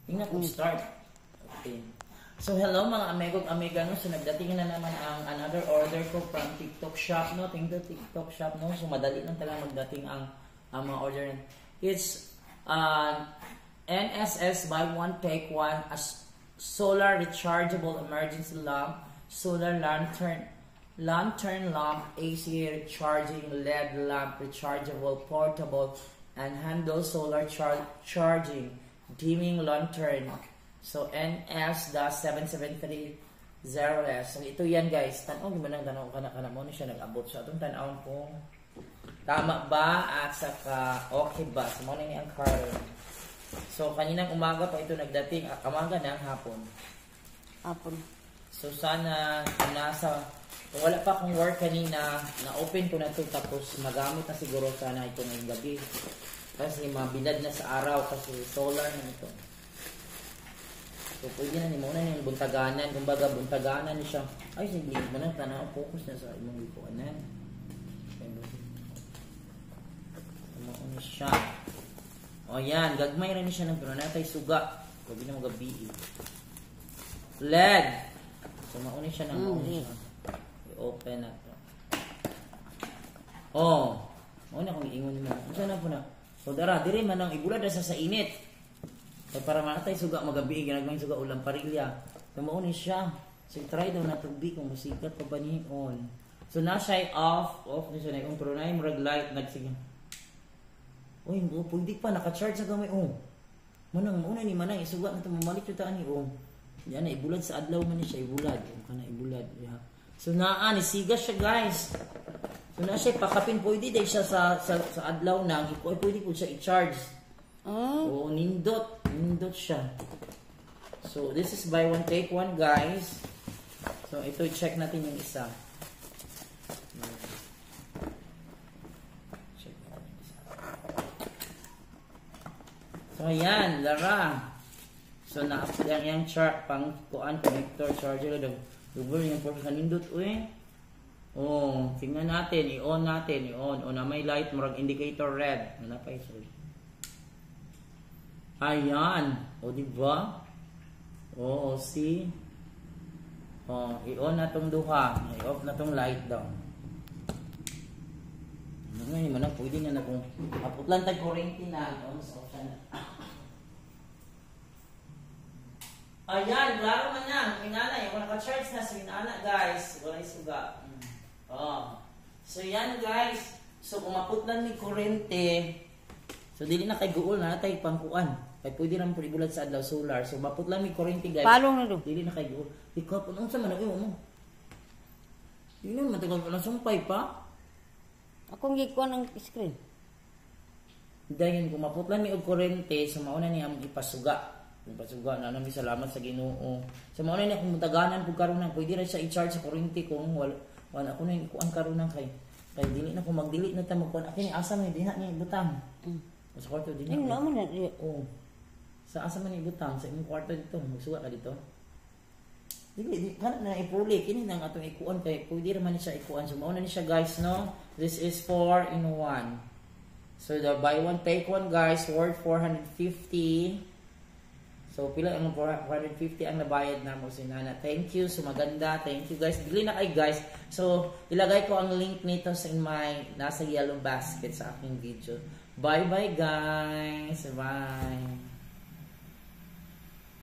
Tingnan ko start. Okay. So hello mga amigog amiga no. So nagdating na naman ang another order ko from TikTok shop no. Tingnan TikTok shop no. So madali lang talaga magdating ang mga order. It's NSS buy one take one as solar rechargeable emergency lamp, solar lantern lamp, AC recharging LED lamp, rechargeable portable and handle solar charging dimming lantern. So NS-7730S. So ito yan guys. Tanaw gimana tanaw kana mo ni siya nag-abot sa atong tan-awon kung tama ba at saka okay ba. So mo ni ang card. So kaninang umaga pa ito nagdating, umaga na hapon. So sana kung kung wala pa akong work kanina, na-open ko na ito tapos magamit na siguro sana ito ngayong gabi. Kasi mabilad na sa araw kasi solar na ito. So, pwede na ni muna yung buntaganan. Kumbaga, buntaganan ni siya. Ay, hindi mo na tanaw. Focus na sa imong ikuanan. Tanaw na siya. O, yan. Gagmay rin siya ng pero natay suga. Pwede na magabi. LED. So, mauni siya ng mauni siya. I-open na ito. Oh. Mauna kung iingon mo. Ano na po na? So, dara. Diri man ang ibulad na sa init. Kaya para makatay suga magabi, ginagawin suga ulang parilya. Tumuunin siya. So, try daw na tubig kung masikat pa ba niya on. So, na siya off na siya na yung pero na yung light, nagsigang. Uy, pwede pa, naka-charge sa gamay, Manang, mauna ni manang, isuga na ito, mamalik yung taan ni, Yan na, ibulad sa adlaw man niya siya, ibulad. Ibulad. Yeah. So, isiga siya, guys. So, na siya, pakapin, pwede dahil siya sa adlaw na, pwede po siya i-charge. Oh, nindot siya. So, this is buy one take one, guys. So, ito check natin yung isa. Check natin yung isa. So, ayan, lara. So, na-apply yung chart pang kuan connector charger daw. Double yung port sa nindot, tingnan natin, i-on natin, i-on. O na may light, murag indicator red. Ano pa yung ayan. O, diba? O, see? O, i-on na itong duha. I-off na itong light daw. Ngayon mo na, pwede na kung kaputlan tayo kuryente na. I-on sa option na. Ayan, klaro man yan. Inana, yung naka-charge na sa inana, guys. Wala isuga. So, yan, guys. So, kung maputlan ni kuryente, so, dili na kay guol na tayo pangkuan. Kaya pwede naman po ibulad sa adlaw solar. So, maput lang may kuryente, guys. Palong na doon. Dili na kay guol. Ikaw po, sa man mo? Dili na, matagal pa lang sumpay pa. Akong gikuan ng screen. Dahil kung maput lang may kuryente, so mauna niya ang ipasuga. Ipasuga na namin salamat sa Ginoo. So, mauna niya kung mataganan po karon na, pwede rin siya i-charge sa kuryente kung wala ako na yung ikuan karon na kay dili na kung mag-delete na tayo magkuan. Akin, asa mo yung diha niya ibutang. Sa kwarto din Ayun naman na. Sa asa man ibutang sa imong kwarto dito, magsuga ka dito. Dili kana na ipuli kini nang atong ikuan kay pwede ra man siya ikuan. So mao na ni siya, guys, no. This is 4 in 1. So the buy one take one, guys, worth 450. So pila ang 450 ang nabayad na mo sinana. Thank you. So maganda. Thank you, guys. Bili na kay, guys. So ilagay ko ang link nito sa nasa yellow basket sa aking video. Bye bye, guys. Bye.